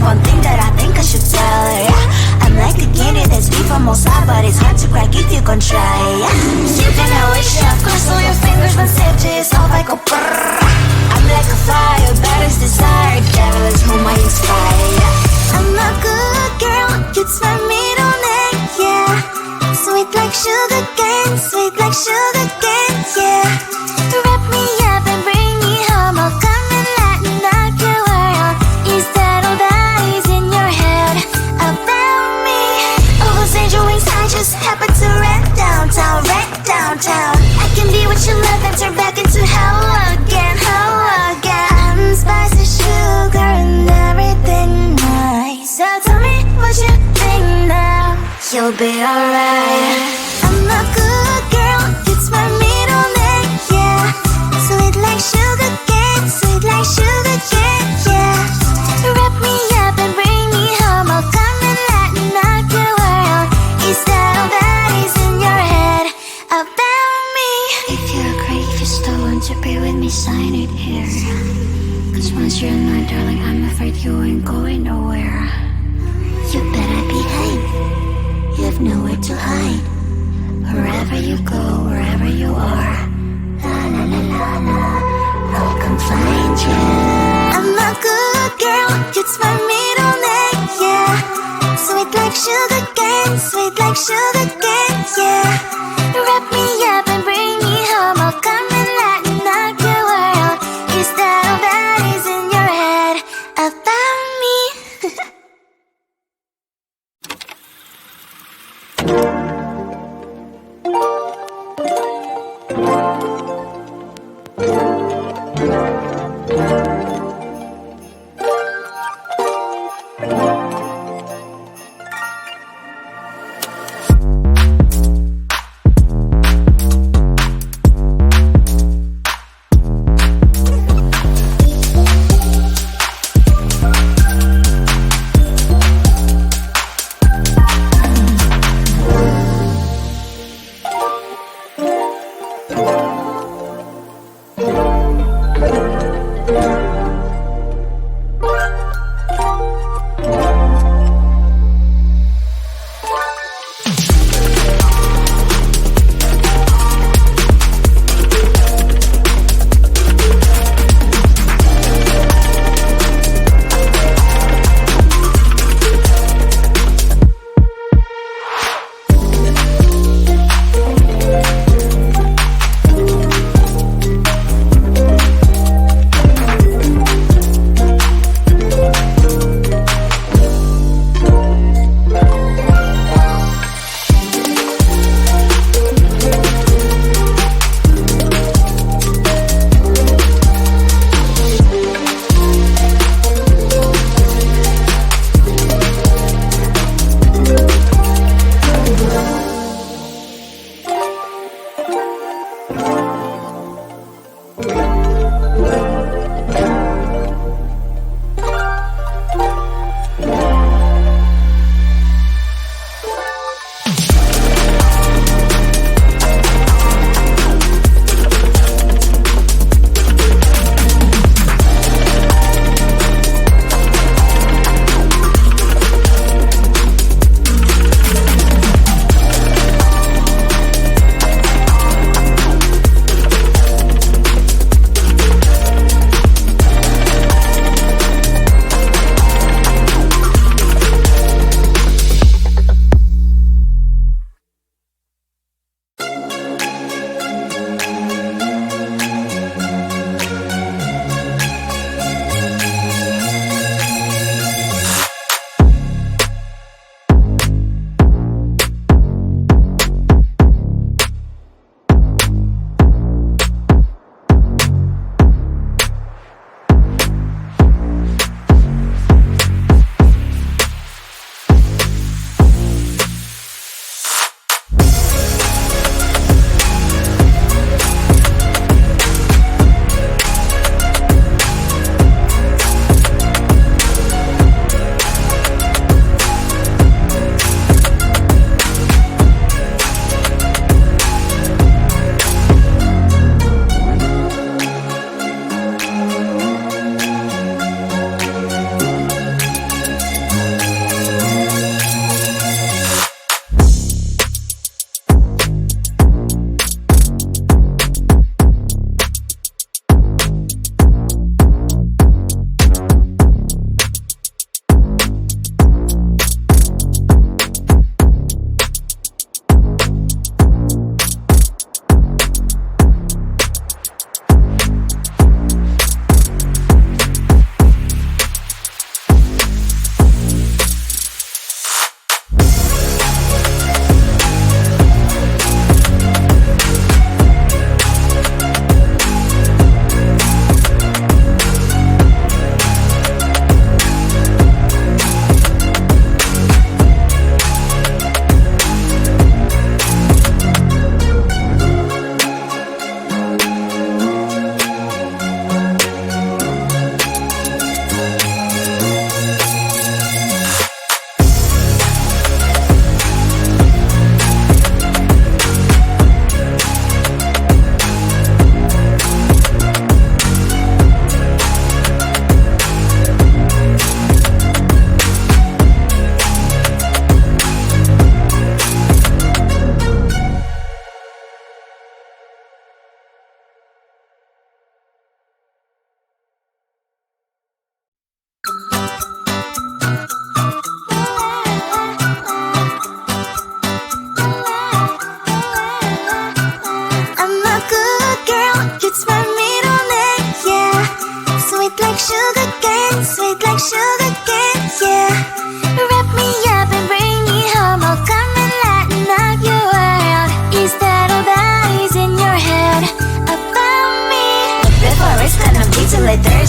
one thing that I think I should tell her, yeah. I'm like a candy that's sweet from outside, but it's hard to crack if you can try, yeah. You can wish you have crossed all your fingers, but safety is off, I go brrrr. I'm like a fire, baddest desire, devil is whom I inspire, yeah. I'm a good girl, it's my middle name, yeah. Sweet like sugar cane, sweet like sugar cane, yeah. Wrap me up and bring me home, I'll come and lighten up your world. Is that all that is in your head about me? Oh, those angel wings I just happen to rent downtown, I can be what you love and turn back into hell again, I'm spicy sugar and everything nice. So tell me what you think now, you'll be alright. I'm a good girl, it's my middle name, yeah. Sweet like sugar cane, yeah. Wrap me up and bring me home, I'll come and lighten up your world. Is that all that is in your head about me? If you agree, if you still want to be with me, sign it here. Cause once you're mine, darling, I'm afraid you ain't going nowhere. You better behave, you have nowhere to hide. Wherever you go, wherever you are, la la la la la, I'll come find you. I'm a good girl, it's my middle name, yeah. Sweet like sugar cane, yeah. Wrap me up and bring me home, I'll come and lighten up your world. Is that all that is in your head about me?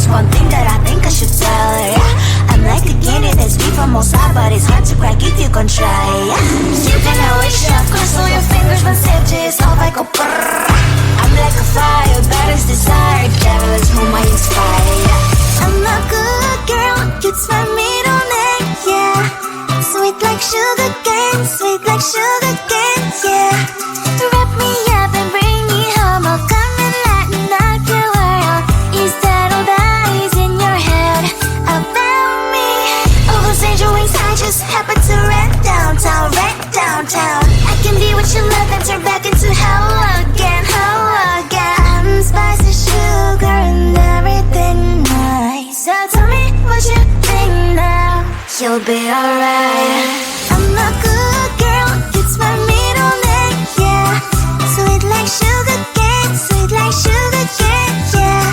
There's one thing that I think I should tell, yeah. I'm like a candy that's sweet from outside, but it's hard to crack if you can try, yeah. You can always shove crystal on your fingers when stitches off I go brrrr. I'm like a fire, bad as desire, devil is whom I inspire, yeah. I'm a good girl, it's my middle name, yeah. Sweet like sugar cane, sweet like sugar cane, yeah. Wrap me up and bring me home, I'll come and lighten up your world. Is that all that is in your head about me? Oh, those angel wings I just happen to rent downtown, I can be what you love and turn back into hell again, I'm spicy sugar and everything nice. So tell me what you think now, you'll be alright. I'm a good girl, it's my middle name, yeah. Sweet like sugar cane, sweet like sugar cane, yeah.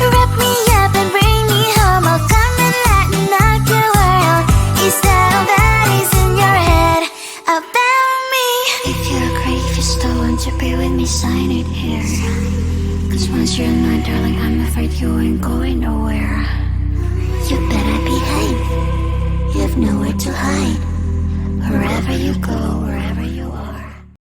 Wrap me up and bring me home, I'll come and lighten up your world. Is that all that is in your head about me? If you're a creep, you still want to be with me, sign it here. Cause once you're mine, darling, I'm afraid you ain't going nowhere. You better behave, you have nowhere to hide. Wherever you go,